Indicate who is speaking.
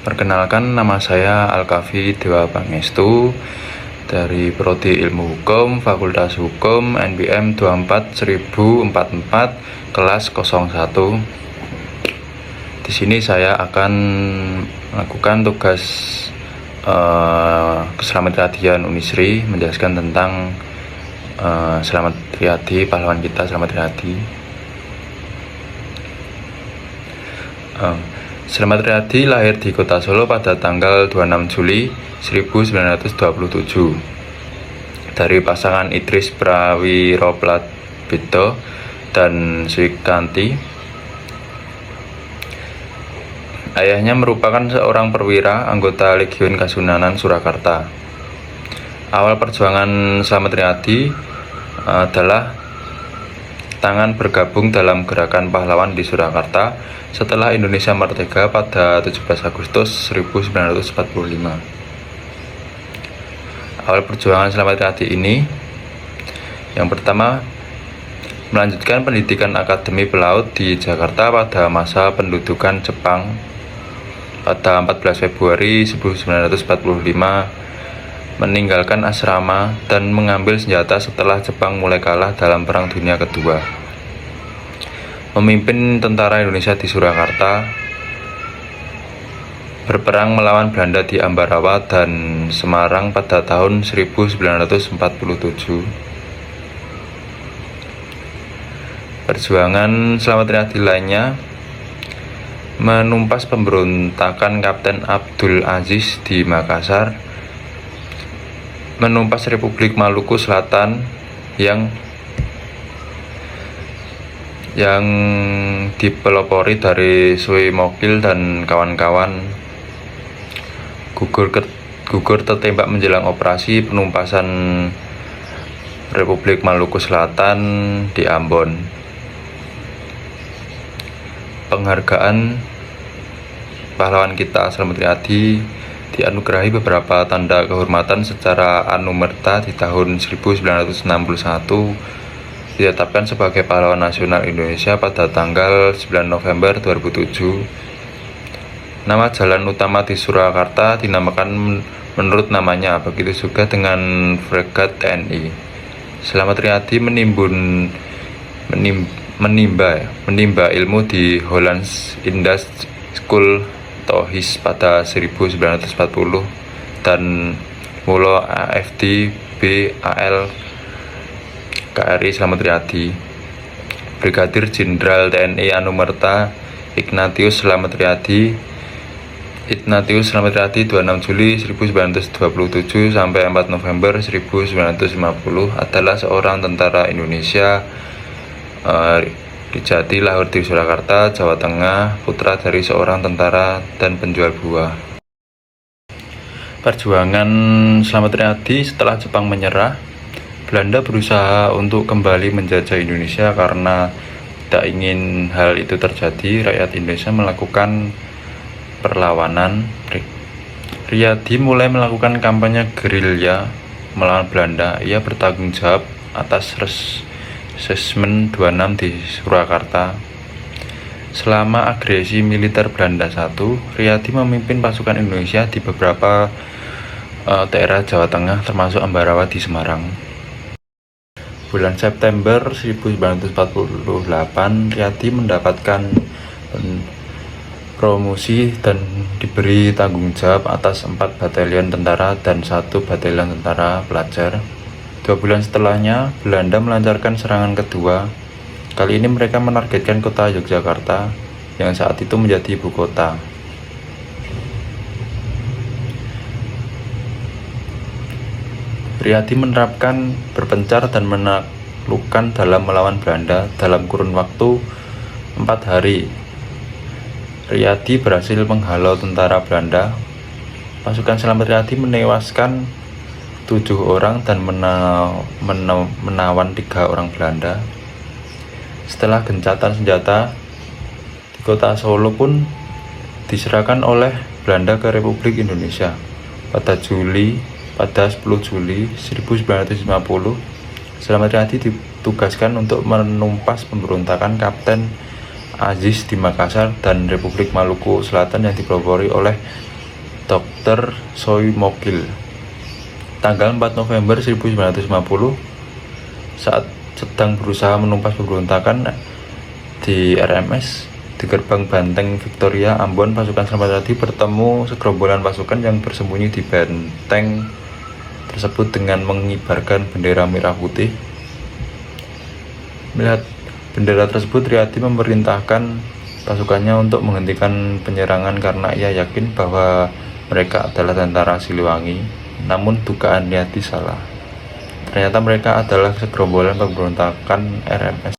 Speaker 1: Perkenalkan, nama saya Alkafi Dewa Pangestu dari Prodi Ilmu Hukum, Fakultas Hukum, NBM 24044, kelas 01. Di sini saya akan melakukan tugas Selamat Riyadian Unisri, menjelaskan tentang Selamat Riyadi, pahlawan kita Selamat Riyadi. Selamat Riyadi lahir di Kota Solo pada tanggal 26 Juli 1927 dari pasangan Idris Prawiropladbito dan Swikanti. Ayahnya merupakan seorang perwira anggota Legiun Kasunanan Surakarta. Awal perjuangan Selamat Riyadi adalah tangan bergabung dalam gerakan pahlawan di Surakarta setelah Indonesia merdeka pada 17 Agustus 1945. Awal perjuangan Selamat Riyadi ini, yang pertama, melanjutkan pendidikan Akademi Pelaut di Jakarta pada masa pendudukan Jepang pada 14 Februari 1945, meninggalkan asrama dan mengambil senjata setelah Jepang mulai kalah dalam Perang Dunia Kedua. Memimpin tentara Indonesia di Surakarta, berperang melawan Belanda di Ambarawa dan Semarang pada tahun 1947. Perjuangan Selamat Riyadi lainnya menumpas pemberontakan Kapten Abdul Aziz di Makassar, menumpas Republik Maluku Selatan yang dipelopori dari Sui Mokil dan kawan-kawan gugur tertembak menjelang operasi penumpasan Republik Maluku Selatan di Ambon. Penghargaan pahlawan kita Selamat Riyadi dianugerahi beberapa tanda kehormatan secara anumerta di tahun 1961, ditetapkan sebagai pahlawan nasional Indonesia pada tanggal 9 November 2007. Nama jalan utama di Surakarta dinamakan menurut namanya, begitu juga dengan fregat TNI. Selamat Riyadi menimba ilmu di Hollands Indas School Tohis pada 1940 dan Mulo AFD BAL KRI Selamat Riyadi. Brigadir Jenderal TNI Anumerta Ignatius Selamat Riyadi 26 Juli 1927 sampai 4 November 1950 adalah seorang tentara Indonesia Jati lahir di Surakarta, Jawa Tengah, putra dari seorang tentara dan penjual buah. Perjuangan Selamat Riyadi setelah Jepang menyerah, Belanda berusaha untuk kembali menjajah Indonesia. Karena tidak ingin hal itu terjadi, rakyat Indonesia melakukan perlawanan. Riyadi mulai melakukan kampanye gerilya melawan Belanda. Ia bertanggung jawab atas Resesmen 26 di Surakarta. Selama agresi militer Belanda I, Riyadi memimpin pasukan Indonesia di beberapa daerah Jawa Tengah, termasuk Ambarawa di Semarang. Bulan September 1948, Riyadi mendapatkan promosi dan diberi tanggung jawab atas 4 batalion tentara dan 1 batalion tentara pelajar. 2 bulan setelahnya, Belanda melancarkan serangan kedua. Kali ini mereka menargetkan kota Yogyakarta yang saat itu menjadi ibu kota. Riyadi menerapkan berpencar dan menaklukkan dalam melawan Belanda dalam kurun waktu 4 hari. Riyadi berhasil menghalau tentara Belanda. Pasukan Selamat Riyadi menewaskan 7 orang dan menawan 3 orang Belanda. Setelah gencatan senjata, di Kota Solo pun diserahkan oleh Belanda ke Republik Indonesia. Pada 10 Juli 1950, Selamat Riyadi ditugaskan untuk menumpas pemberontakan Kapten Aziz di Makassar dan Republik Maluku Selatan yang dipelopori oleh Dr. Soe Mokil. Tanggal 4 November 1950, saat sedang berusaha menumpas pemberontakan di RMS di gerbang benteng Victoria, Ambon, pasukan Slamet Riyadi bertemu segerombolan pasukan yang bersembunyi di benteng tersebut dengan mengibarkan bendera merah putih. Melihat bendera tersebut, Riyadi memerintahkan pasukannya untuk menghentikan penyerangan karena ia yakin bahwa mereka adalah tentara Siliwangi. Namun dugaan Riyadi salah. Ternyata mereka adalah segerombolan pemberontakan RMS.